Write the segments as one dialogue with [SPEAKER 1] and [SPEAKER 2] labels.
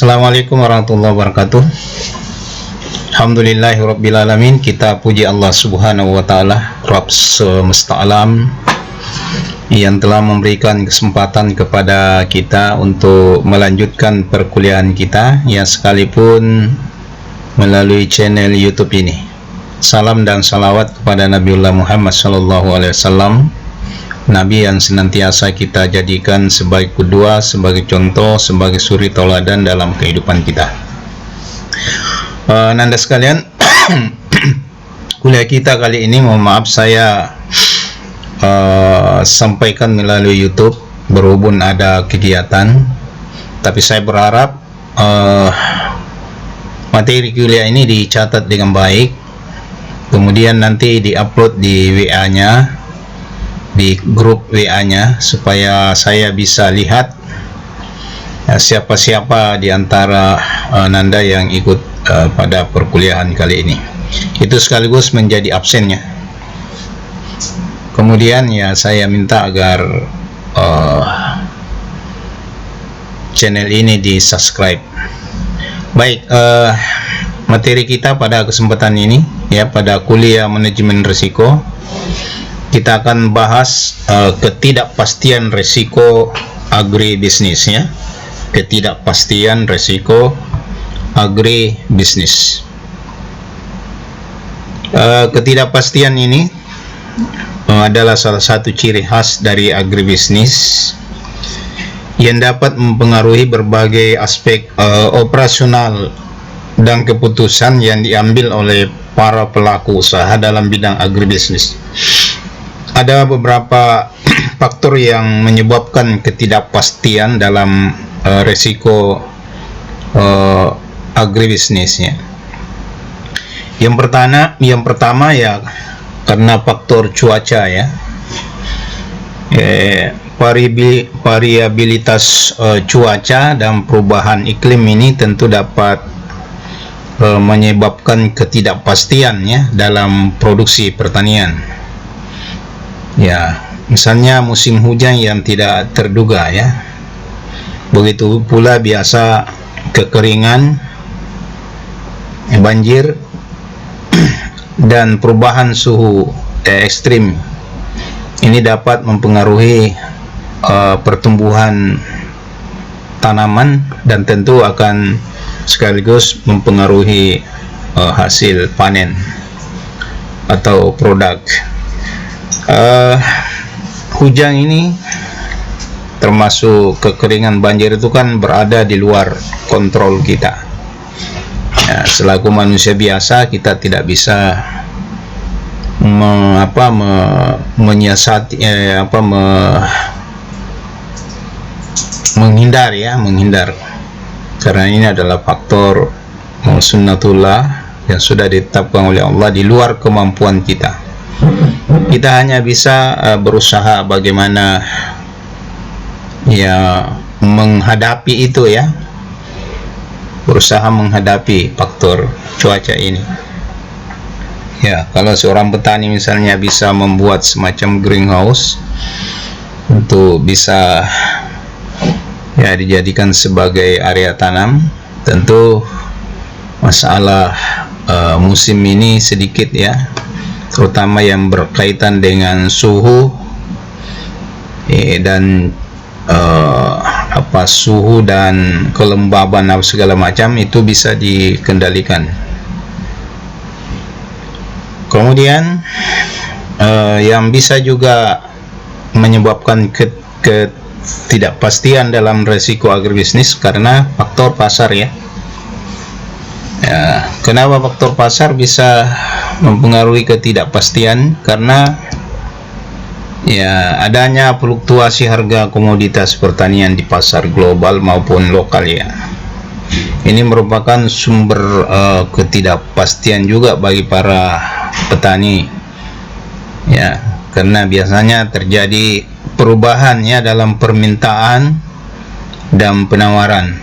[SPEAKER 1] Assalamualaikum warahmatullahi wabarakatuh. Alhamdulillahirrabbilalamin. Kita puji Allah subhanahu wa ta'ala, Rabb semesta alam, yang telah memberikan kesempatan kepada kita untuk melanjutkan perkuliahan kita, ya sekalipun melalui channel YouTube ini. Salam dan salawat kepada Nabiullah Muhammad SAW, Nabi yang senantiasa kita jadikan sebagai kedua, sebagai contoh, sebagai suri tauladan dalam kehidupan kita. Nanda sekalian, kuliah kita kali ini, mohon maaf saya sampaikan melalui YouTube berhubung ada kegiatan, tapi saya berharap materi kuliah ini dicatat dengan baik, kemudian nanti diupload di WA-nya, di grup WA-nya, supaya saya bisa lihat siapa-siapa di antara Nanda yang ikut pada perkuliahan kali ini. Itu sekaligus menjadi absennya. Kemudian ya saya minta agar channel ini di subscribe. Baik, materi kita pada kesempatan ini, ya, pada kuliah manajemen risiko, kita akan bahas ketidakpastian risiko agribisnis, ya. Ketidakpastian risiko agribisnis. Ketidakpastian ini adalah salah satu ciri khas dari agribisnis yang dapat mempengaruhi berbagai aspek operasional dan keputusan yang diambil oleh para pelaku usaha dalam bidang agribisnis. Ada beberapa faktor yang menyebabkan ketidakpastian dalam risiko agribisnisnya. Yang pertama ya karena faktor cuaca, ya. Variabilitas cuaca dan perubahan iklim ini tentu dapat menyebabkan ketidakpastian, ya, dalam produksi pertanian. Ya, misalnya musim hujan yang tidak terduga, ya. Begitu pula biasa kekeringan, banjir, dan perubahan suhu ekstrim. Ini dapat mempengaruhi pertumbuhan tanaman dan tentu akan sekaligus mempengaruhi hasil panen atau produk. Hujan ini termasuk kekeringan, banjir itu kan berada di luar kontrol kita. Ya, selaku manusia biasa kita tidak bisa menghindar, karena ini adalah faktor sunnatullah yang sudah ditetapkan oleh Allah di luar kemampuan kita. Kita hanya bisa berusaha bagaimana ya menghadapi itu, ya, berusaha menghadapi faktor cuaca ini. Ya, kalau seorang petani misalnya bisa membuat semacam greenhouse untuk bisa ya dijadikan sebagai area tanam, tentu masalah musim ini sedikit, ya, terutama yang berkaitan dengan suhu dan suhu dan kelembaban segala macam itu bisa dikendalikan. Kemudian yang bisa juga menyebabkan ketidakpastian dalam risiko agribisnis karena faktor pasar, ya. Ya, kenapa faktor pasar bisa mempengaruhi ketidakpastian? Karena ya adanya fluktuasi harga komoditas pertanian di pasar global maupun lokal, ya. Ini merupakan sumber ketidakpastian juga bagi para petani, ya, karena biasanya terjadi perubahan, ya, dalam permintaan dan penawaran.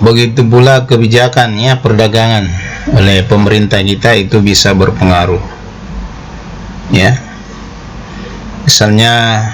[SPEAKER 1] Begitu pula kebijakan, ya, perdagangan oleh pemerintah kita itu bisa berpengaruh, ya. Misalnya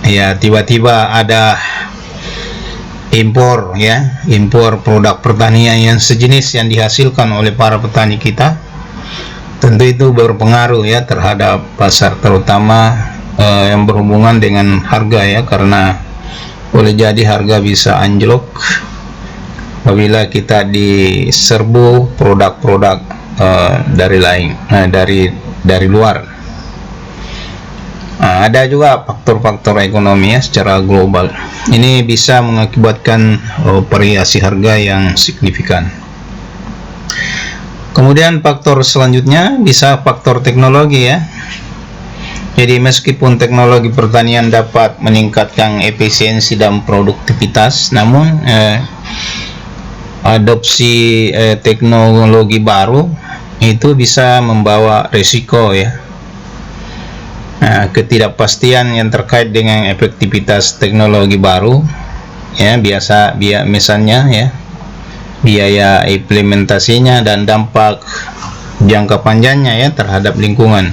[SPEAKER 1] ya tiba-tiba ada impor ya, impor produk pertanian yang sejenis yang dihasilkan oleh para petani kita, tentu itu berpengaruh ya terhadap pasar, terutama yang berhubungan dengan harga ya, karena boleh jadi harga bisa anjlok apabila kita diserbu produk-produk dari luar. Ada juga faktor-faktor ekonomi ya secara global. Ini bisa mengakibatkan variasi harga yang signifikan. Kemudian faktor selanjutnya bisa faktor teknologi ya. Jadi meskipun teknologi pertanian dapat meningkatkan efisiensi dan produktivitas, namun adopsi teknologi baru itu bisa membawa risiko ya. Ketidakpastian yang terkait dengan efektivitas teknologi baru ya, misalnya ya, biaya implementasinya dan dampak jangka panjangnya ya terhadap lingkungan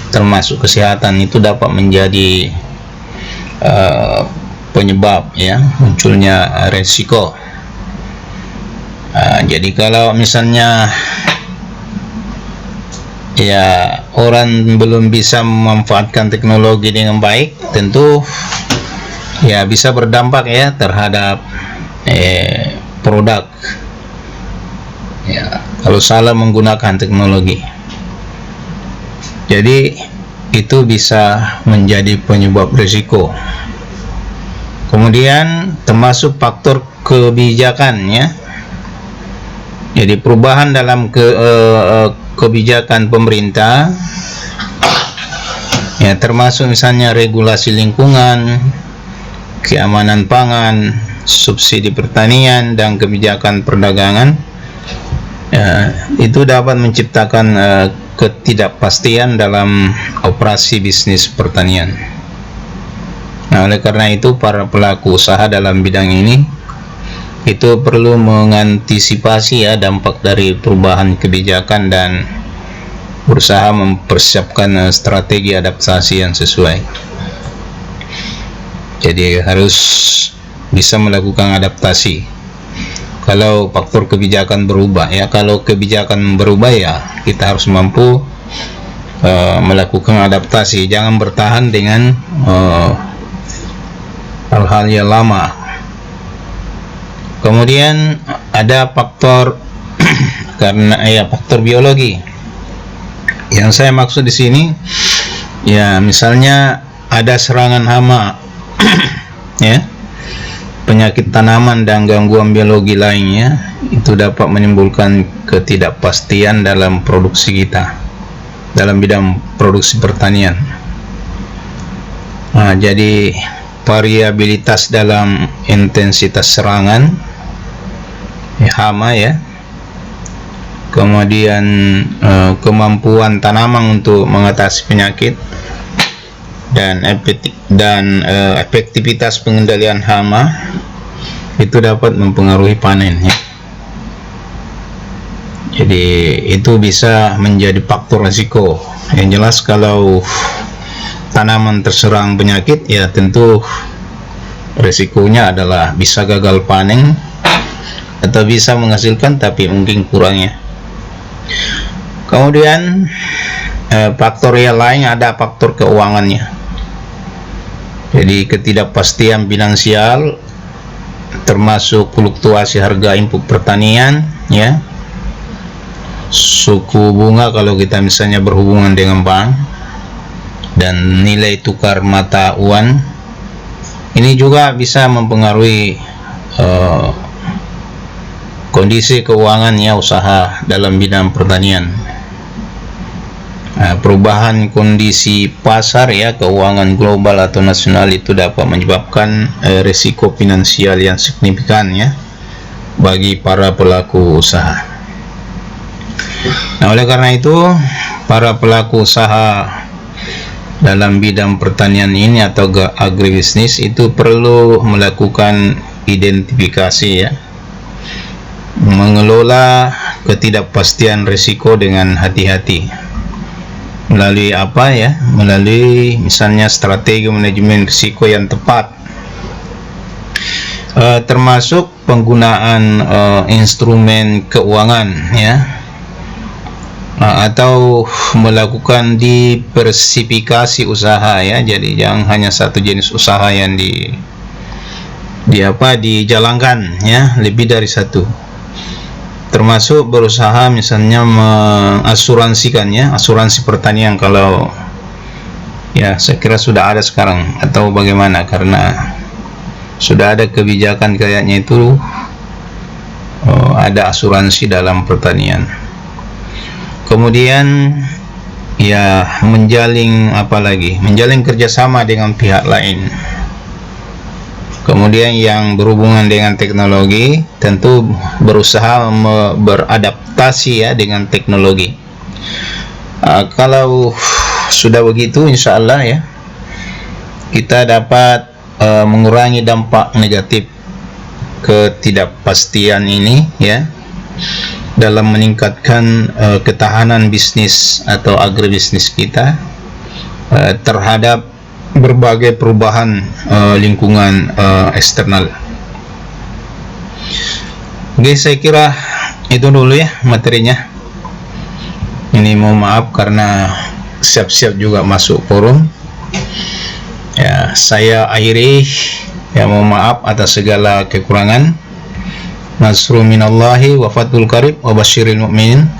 [SPEAKER 1] termasuk kesehatan, itu dapat menjadi penyebab ya munculnya risiko. Jadi kalau misalnya ya orang belum bisa memanfaatkan teknologi dengan baik, tentu ya bisa berdampak ya terhadap produk ya kalau salah menggunakan teknologi. Jadi itu bisa menjadi penyebab risiko. Kemudian termasuk faktor kebijakan ya. Jadi perubahan dalam kebijakan pemerintah ya, termasuk misalnya regulasi lingkungan, keamanan pangan, subsidi pertanian, dan kebijakan perdagangan ya, itu dapat menciptakan ketidakpastian dalam operasi bisnis pertanian. Nah, oleh karena itu para pelaku usaha dalam bidang ini itu perlu mengantisipasi ya dampak dari perubahan kebijakan dan berusaha mempersiapkan strategi adaptasi yang sesuai. Jadi harus bisa melakukan adaptasi kalau faktor kebijakan berubah ya. Kalau kebijakan berubah ya kita harus mampu melakukan adaptasi, jangan bertahan dengan hal-hal yang lama. Kemudian ada faktor karena faktor biologi. Yang saya maksud di sini ya, misalnya ada serangan hama ya, penyakit tanaman dan gangguan biologi lainnya, itu dapat menimbulkan ketidakpastian dalam produksi kita, dalam bidang produksi pertanian. Nah, jadi variabilitas dalam intensitas serangan hama ya, kemudian kemampuan tanaman untuk mengatasi penyakit dan efektivitas pengendalian hama itu dapat mempengaruhi panen ya. Jadi itu bisa menjadi faktor risiko. Yang jelas kalau tanaman terserang penyakit ya tentu risikonya adalah bisa gagal panen atau bisa menghasilkan tapi mungkin kurangnya. Kemudian faktor yang lain ada faktor keuangannya. Jadi ketidakpastian finansial termasuk fluktuasi harga input pertanian ya, suku bunga kalau kita misalnya berhubungan dengan bank, dan nilai tukar mata uang ini juga bisa mempengaruhi kondisi keuangannya usaha dalam bidang pertanian. Perubahan kondisi pasar ya, keuangan global atau nasional itu dapat menyebabkan risiko finansial yang signifikan ya bagi para pelaku usaha. Nah, oleh karena itu para pelaku usaha dalam bidang pertanian ini atau agribisnis itu perlu melakukan identifikasi ya, mengelola ketidakpastian risiko dengan hati-hati. Melalui apa ya? Melalui misalnya strategi manajemen risiko yang tepat. termasuk penggunaan instrumen keuangan, ya, atau melakukan diversifikasi usaha, ya. Jadi jangan hanya satu jenis usaha yang dijalankan, ya, lebih dari satu. Termasuk berusaha misalnya mengasuransikan, ya, asuransi pertanian, kalau ya saya kira sudah ada sekarang, atau bagaimana, karena sudah ada kebijakan kayaknya itu, ada asuransi dalam pertanian. Kemudian ya menjalin kerjasama dengan pihak lain. Kemudian yang berhubungan dengan teknologi, tentu berusaha beradaptasi, ya, dengan teknologi. Kalau sudah begitu, insya Allah, ya, kita dapat mengurangi dampak negatif ketidakpastian ini, ya, dalam meningkatkan ketahanan bisnis atau agribisnis kita terhadap berbagai perubahan lingkungan eksternal. Oke, saya kira itu dulu, ya, materinya. Ini mohon maaf karena siap-siap juga masuk forum. Ya, saya akhiri, ya, mohon maaf atas segala kekurangan. Nasrul minallahi wa fathul qarib wa basyiril mu'minin.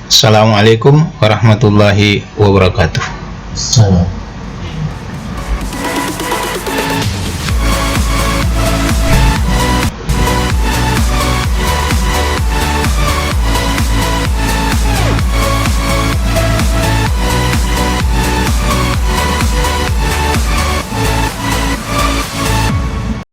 [SPEAKER 1] Assalamualaikum warahmatullahi wabarakatuh.
[SPEAKER 2] Salam.